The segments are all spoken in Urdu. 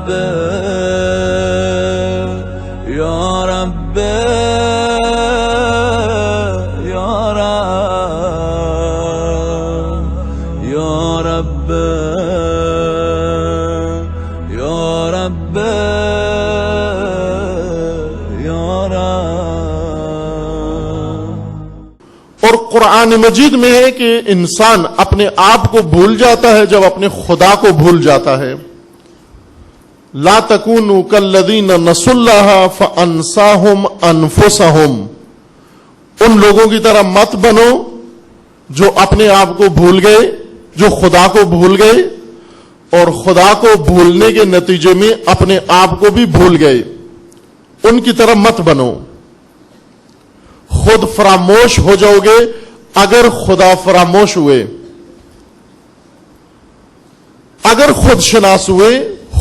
رب یا رب یا رب یا رب یا رب یا رب۔ اور قرآن مجید میں ہے کہ انسان اپنے آپ کو بھول جاتا ہے جب اپنے خدا کو بھول جاتا ہے۔ لا تکونوا کالذین نسوا اللہ فانساہم انفسہم، ان لوگوں کی طرح مت بنو جو اپنے آپ کو بھول گئے، جو خدا کو بھول گئے اور خدا کو بھولنے کے نتیجے میں اپنے آپ کو بھی بھول گئے۔ ان کی طرح مت بنو، خود فراموش ہو جاؤ گے اگر خدا فراموش ہوئے، اگر خود شناس ہوئے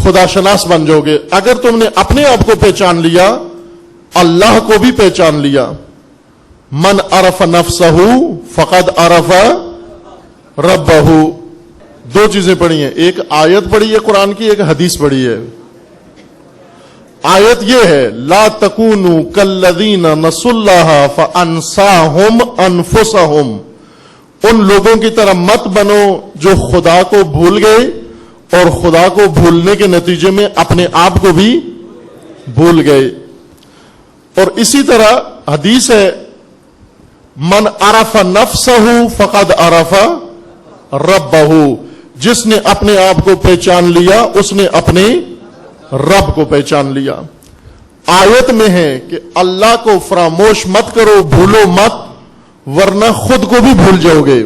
خدا شناس بن جاؤ گے۔ اگر تم نے اپنے آپ کو پہچان لیا اللہ کو بھی پہچان لیا۔ من عرف نفسہ فقد عرف ربہ، دو چیزیں پڑھی ہیں، ایک آیت پڑھی ہے قرآن کی، ایک حدیث پڑھی ہے۔ آیت یہ ہے لا تکونوا کالذین نسوا اللہ فانساہم انفسہم، ان لوگوں کی طرح مت بنو جو خدا کو بھول گئے اور خدا کو بھولنے کے نتیجے میں اپنے آپ کو بھی بھول گئے۔ اور اسی طرح حدیث ہے من عرف نفسہ فقد عرف ربہ، جس نے اپنے آپ کو پہچان لیا اس نے اپنے رب کو پہچان لیا۔ آیت میں ہے کہ اللہ کو فراموش مت کرو، بھولو مت ورنہ خود کو بھی بھول جاؤ گے۔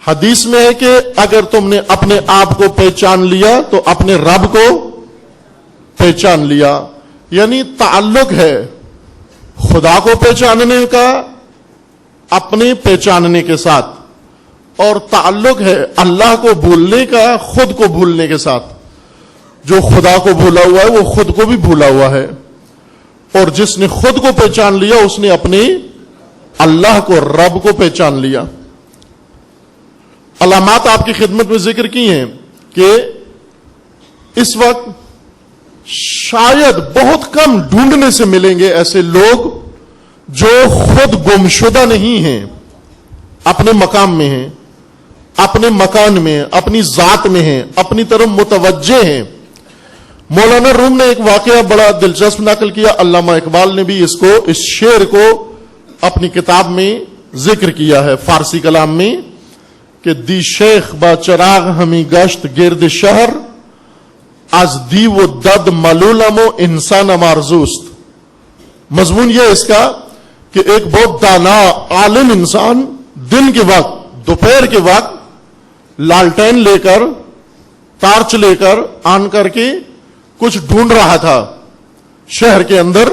حدیث میں ہے کہ اگر تم نے اپنے آپ کو پہچان لیا تو اپنے رب کو پہچان لیا، یعنی تعلق ہے خدا کو پہچاننے کا اپنے پہچاننے کے ساتھ، اور تعلق ہے اللہ کو بھولنے کا خود کو بھولنے کے ساتھ۔ جو خدا کو بھولا ہوا ہے وہ خود کو بھی بھولا ہوا ہے، اور جس نے خود کو پہچان لیا اس نے اپنے اللہ کو رب کو پہچان لیا۔ علامات آپ کی خدمت میں ذکر کی ہیں کہ اس وقت شاید بہت کم ڈھونڈنے سے ملیں گے ایسے لوگ جو خود گمشدہ نہیں ہیں، اپنے مقام میں ہیں، اپنے مکان میں، اپنی ذات میں ہیں، اپنی طرف متوجہ ہیں۔ مولانا روم نے ایک واقعہ بڑا دلچسپ نقل کیا، علامہ اقبال نے بھی اس شعر کو اپنی کتاب میں ذکر کیا ہے فارسی کلام میں کہ دی شیخ با چراغ ہمیں گشت گرد شہر، از دی و دد ملولم و انسان مارزوست۔ مضمون یہ اس کا کہ ایک بہت دانا عالم انسان دن کے وقت، دوپہر کے وقت لالٹین لے کر، ٹارچ لے کر آن کر کے کچھ ڈھونڈ رہا تھا شہر کے اندر۔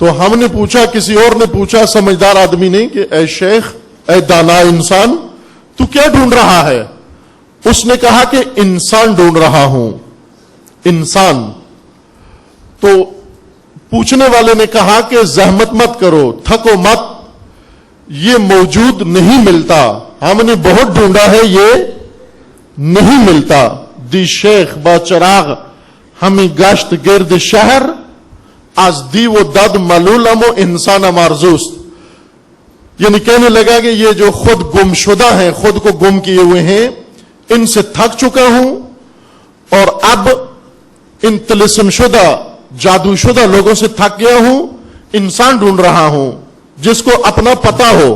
تو ہم نے پوچھا، کسی اور نے پوچھا سمجھدار آدمی نے کہ اے شیخ، اے دانا انسان، تو کیا ڈھونڈ رہا ہے؟ اس نے کہا کہ انسان ڈھونڈ رہا ہوں، انسان۔ تو پوچھنے والے نے کہا کہ زحمت مت کرو، تھکو مت، یہ موجود نہیں ملتا، ہم نے بہت ڈھونڈا ہے یہ نہیں ملتا۔ دی شیخ با چراغ ہمیں گشت گرد شہر، از دی و دد ملولم و انسان مارزوست۔ یعنی کہنے لگا کہ یہ جو خود گم شدہ ہیں، خود کو گم کیے ہوئے ہیں، ان سے تھک چکا ہوں، اور اب ان طلسم شدہ، جادو شدہ لوگوں سے تھک گیا ہوں، انسان ڈھونڈ رہا ہوں جس کو اپنا پتہ ہو۔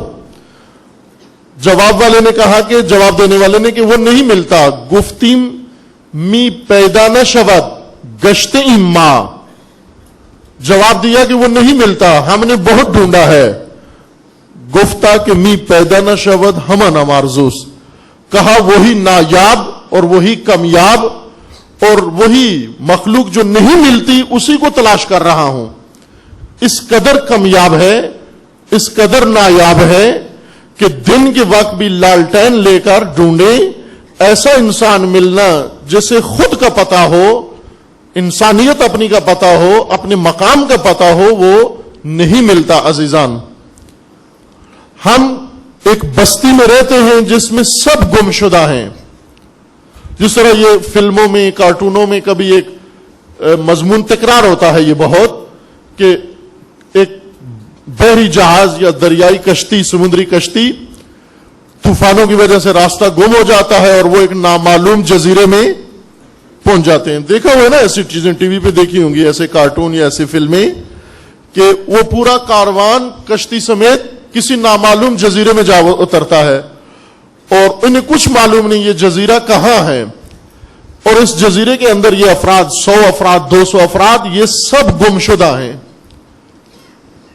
جواب والے نے کہا کہ جواب دینے والے نے کہ وہ نہیں ملتا، گفتیم می پیدا نہ شود گشت اما، جواب دیا کہ وہ نہیں ملتا، ہم نے بہت ڈھونڈا ہے۔ گفتہ کہ می پیدا نہ شود ہما نہ مارزوس، کہا وہی نایاب اور وہی کمیاب اور وہی مخلوق جو نہیں ملتی اسی کو تلاش کر رہا ہوں۔ اس قدر کمیاب ہے، اس قدر نایاب ہے کہ دن کے وقت بھی لالٹین لے کر ڈھونڈے، ایسا انسان ملنا جسے خود کا پتہ ہو، انسانیت اپنی کا پتہ ہو، اپنے مقام کا پتہ ہو، وہ نہیں ملتا۔ عزیزان، ہم ایک بستی میں رہتے ہیں جس میں سب گم شدہ ہیں۔ جس طرح یہ فلموں میں، کارٹونوں میں کبھی ایک مضمون تکرار ہوتا ہے یہ بہت، کہ ایک بحری جہاز یا دریائی کشتی، سمندری کشتی طوفانوں کی وجہ سے راستہ گم ہو جاتا ہے اور وہ ایک نامعلوم جزیرے میں پہنچ جاتے ہیں. دیکھا ہوا ہے نا ایسی چیزیں، ٹی وی پہ دیکھی ہوں گی ایسے کارٹون یا ایسی فلمیں، کہ وہ پورا کاروان کشتی سمیت کسی نامعلوم جزیرے میں جا اترتا ہے اور انہیں کچھ معلوم نہیں یہ جزیرہ کہاں ہے، اور اس جزیرے کے اندر یہ افراد 100 افراد 200 افراد یہ سب گمشدہ ہیں.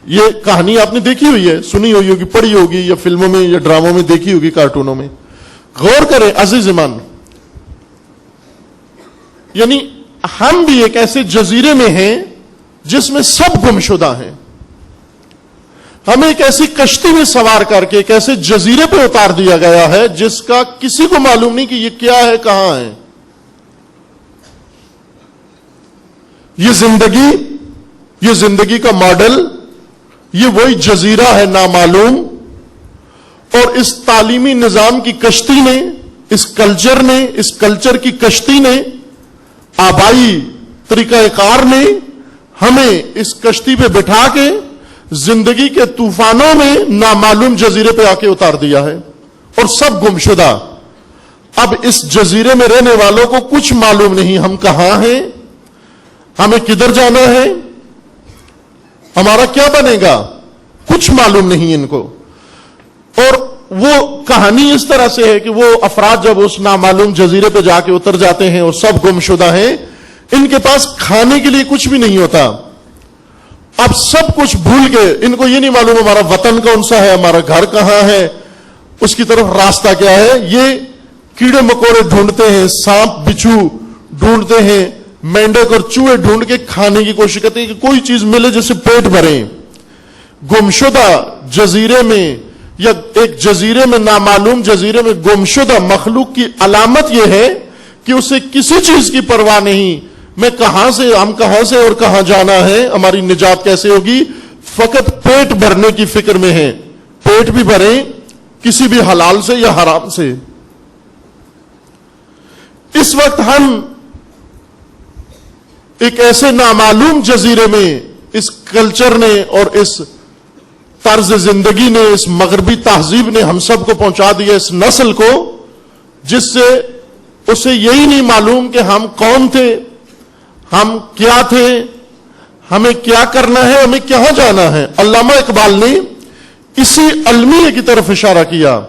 یہ کہانی آپ نے دیکھی ہوئی ہے، سنی ہوئی ہوگی، پڑھی ہوگی، یا فلموں میں یا ڈراموں میں دیکھی ہوگی، کارٹونوں میں. غور کریں عزیز ایمان، یعنی ہم بھی ایک ایسے جزیرے میں ہیں جس میں سب گمشدہ ہیں. ہمیں ایک ایسی کشتی میں سوار کر کے ایک ایسے جزیرے پہ اتار دیا گیا ہے جس کا کسی کو معلوم نہیں کہ یہ کیا ہے، کہاں ہے. یہ زندگی کا ماڈل، یہ وہی جزیرہ ہے نامعلوم، اور اس تعلیمی نظام کی کشتی نے، اس کلچر کی کشتی نے، آبائی طریقہ کار نے ہمیں اس کشتی پہ بٹھا کے زندگی کے طوفانوں میں نامعلوم جزیرے پہ آ کے اتار دیا ہے، اور سب گمشدہ. اب اس جزیرے میں رہنے والوں کو کچھ معلوم نہیں ہم کہاں ہیں، ہمیں کدھر جانا ہے، ہمارا کیا بنے گا، کچھ معلوم نہیں ان کو. اور وہ کہانی اس طرح سے ہے کہ وہ افراد جب اس نامعلوم جزیرے پہ جا کے اتر جاتے ہیں اور سب گمشدہ ہیں، ان کے پاس کھانے کے لیے کچھ بھی نہیں ہوتا. اب سب کچھ بھول کے، ان کو یہ نہیں معلوم ہمارا وطن کون سا ہے، ہمارا گھر کہاں ہے، اس کی طرف راستہ کیا ہے. یہ کیڑے مکوڑے ڈھونڈتے ہیں، سانپ بچھو ڈھونڈتے ہیں، مینڈک اور چوہے ڈھونڈ کے کھانے کی کوشش کرتے ہیں کہ کوئی چیز ملے جس سے پیٹ بھریں. گمشدہ جزیرے میں، یا ایک جزیرے میں، نامعلوم جزیرے میں گمشدہ مخلوق کی علامت یہ ہے کہ اسے کسی چیز کی پرواہ نہیں، ہم کہاں سے اور کہاں جانا ہے، ہماری نجات کیسے ہوگی، فقط پیٹ بھرنے کی فکر میں ہے. پیٹ بھی بھریں کسی بھی حلال سے یا حرام سے. اس وقت ہم ایک ایسے نامعلوم جزیرے میں، اس کلچر نے اور اس طرز زندگی نے، اس مغربی تہذیب نے ہم سب کو پہنچا دیا، اس نسل کو، جس سے اسے یہی نہیں معلوم کہ ہم کون تھے، ہم کیا تھے، ہمیں کیا کرنا ہے، ہمیں کہاں جانا ہے. علامہ اقبال نے اسی المیہ کی طرف اشارہ کیا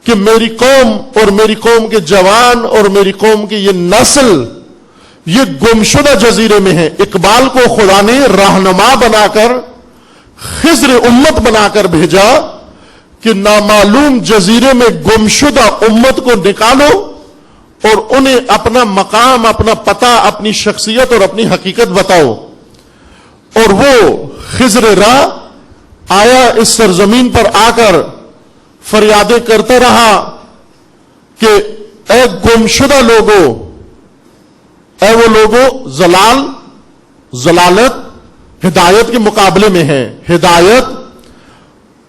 کہ میری قوم اور میری قوم کے جوان اور میری قوم کی یہ نسل یہ گمشدہ جزیرے میں ہے. اقبال کو خدا نے رہنما بنا کر، خضر امت بنا کر بھیجا کہ نامعلوم جزیرے میں گمشدہ امت کو نکالو اور انہیں اپنا مقام، اپنا پتہ، اپنی شخصیت اور اپنی حقیقت بتاؤ. اور وہ خضر راہ آیا، اس سرزمین پر آ کر فریادیں کرتا رہا کہ اے گمشدہ لوگو، اے وہ لوگو، ضلالت ہدایت کے مقابلے میں ہے. ہدایت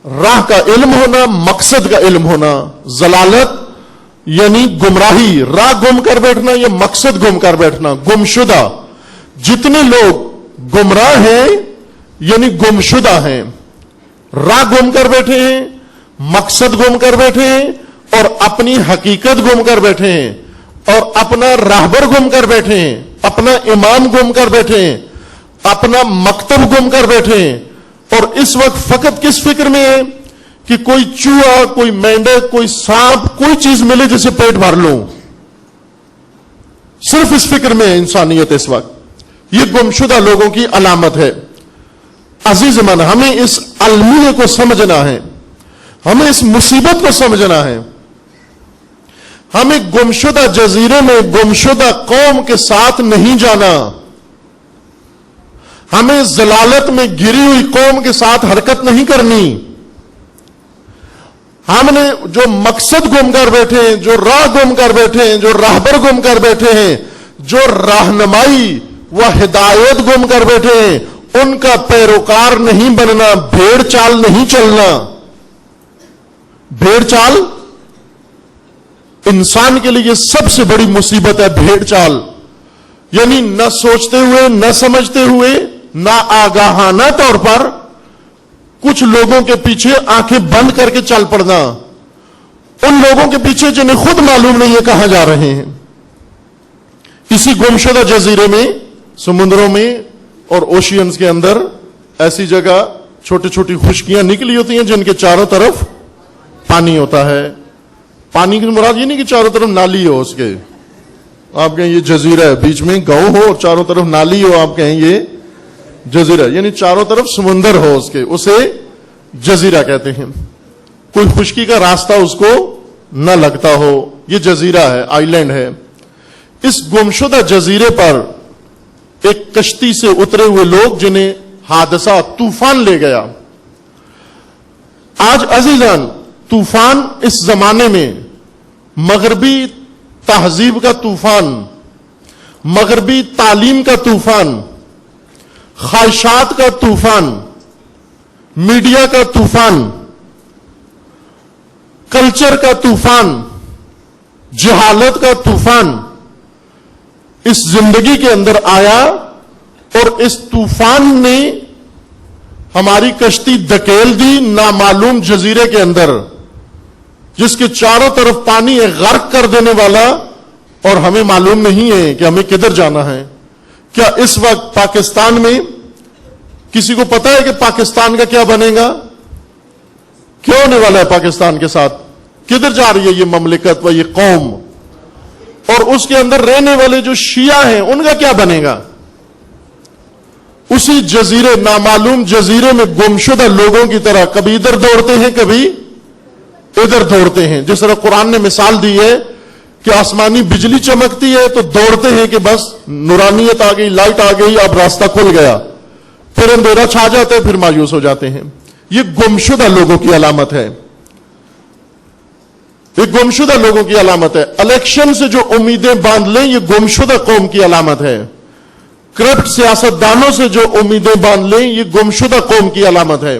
راہ کا علم ہونا، مقصد کا علم ہونا. ضلالت یعنی گمراہی، راہ گم کر بیٹھنا یا مقصد گم کر بیٹھنا. گمشدہ، جتنے لوگ گمراہ ہیں یعنی گمشدہ ہیں، راہ گم کر بیٹھے ہیں، مقصد گم کر بیٹھے ہیں، اور اپنی حقیقت گم کر بیٹھے ہیں، اور اپنا راہبر گم کر بیٹھے ہیں، اپنا امام گم کر بیٹھے ہیں، اپنا مکتب گم کر بیٹھے ہیں. اور اس وقت فقط کس فکر میں ہے کہ کوئی چوہا، کوئی مینڈک، کوئی سانپ، کوئی چیز ملے جسے پیٹ بھر لوں. صرف اس فکر میں ہے انسانیت اس وقت. یہ گمشدہ لوگوں کی علامت ہے. عزیز من، ہمیں اس المیہ کو سمجھنا ہے، ہمیں اس مصیبت کو سمجھنا ہے. ہمیں گمشدہ جزیرے میں گمشدہ قوم کے ساتھ نہیں جانا. ہمیں ضلالت میں گری ہوئی قوم کے ساتھ حرکت نہیں کرنی. ہم نے جو مقصد گم کر بیٹھے ہیں، جو راہ گم کر بیٹھے ہیں، جو راہبر گم کر بیٹھے ہیں، جو رہنمائی و ہدایت گم کر بیٹھے ہیں، ان کا پیروکار نہیں بننا، بھیڑ چال نہیں چلنا. بھیڑ چال انسان کے لیے سب سے بڑی مصیبت ہے. بھیڑ چال یعنی نہ سوچتے ہوئے، نہ سمجھتے ہوئے، نہ آگاہانہ طور پر کچھ لوگوں کے پیچھے آنکھیں بند کر کے چل پڑنا، ان لوگوں کے پیچھے جنہیں خود معلوم نہیں ہے کہاں جا رہے ہیں۔ اسی گمشدہ جزیرے میں، سمندروں میں اور اوشینز کے اندر ایسی جگہ چھوٹی چھوٹی خشکیاں نکلی ہوتی ہیں جن کے چاروں طرف پانی ہوتا ہے۔ پانی کی مراد یہ نہیں کہ چاروں طرف نالی ہو اس کے، آپ کہیں یہ جزیرہ ہے، بیچ میں گاؤں ہو اور چاروں طرف نالی ہو، آپ کہیں یہ جزیرہ، یعنی چاروں طرف سمندر ہو اس کے، اسے جزیرہ کہتے ہیں۔ کوئی خشکی کا راستہ اس کو نہ لگتا ہو، یہ جزیرہ ہے، آئی لینڈ ہے۔ اس گمشدہ جزیرے پر ایک کشتی سے اترے ہوئے لوگ جنہیں حادثہ طوفان لے گیا۔ آج عزیزان، طوفان اس زمانے میں مغربی تہذیب کا طوفان، مغربی تعلیم کا طوفان، خواہشات کا طوفان، میڈیا کا طوفان، کلچر کا طوفان، جہالت کا طوفان اس زندگی کے اندر آیا، اور اس طوفان نے ہماری کشتی دھکیل دی نامعلوم جزیرے کے اندر، جس کے چاروں طرف پانی ہے، غرق کر دینے والا، اور ہمیں معلوم نہیں ہے کہ ہمیں کدھر جانا ہے۔ کیا اس وقت پاکستان میں کسی کو پتا ہے کہ پاکستان کا کیا بنے گا؟ کیا ہونے والا ہے پاکستان کے ساتھ؟ کدھر جا رہی ہے یہ مملکت و یہ قوم؟ اور اس کے اندر رہنے والے جو شیعہ ہیں ان کا کیا بنے گا؟ اسی جزیرے، نامعلوم جزیرے میں گمشدہ لوگوں کی طرح کبھی ادھر دوڑتے ہیں، کبھی ادھر دوڑتے ہیں۔ جس طرح قرآن نے مثال دی ہے کہ آسمانی بجلی چمکتی ہے تو دوڑتے ہیں کہ بس نورانیت آ گئی، لائٹ آ گئی، اب راستہ کھل گیا، پھر اندھیرا چھا جاتا ہے، پھر مایوس ہو جاتے ہیں۔ یہ گمشدہ لوگوں کی علامت ہے، یہ گمشدہ لوگوں کی علامت ہے۔ الیکشن سے جو امیدیں باندھ لیں، یہ گمشدہ قوم کی علامت ہے۔ کرپٹ سیاستدانوں سے جو امیدیں باندھ لیں، یہ گمشدہ قوم کی علامت ہے۔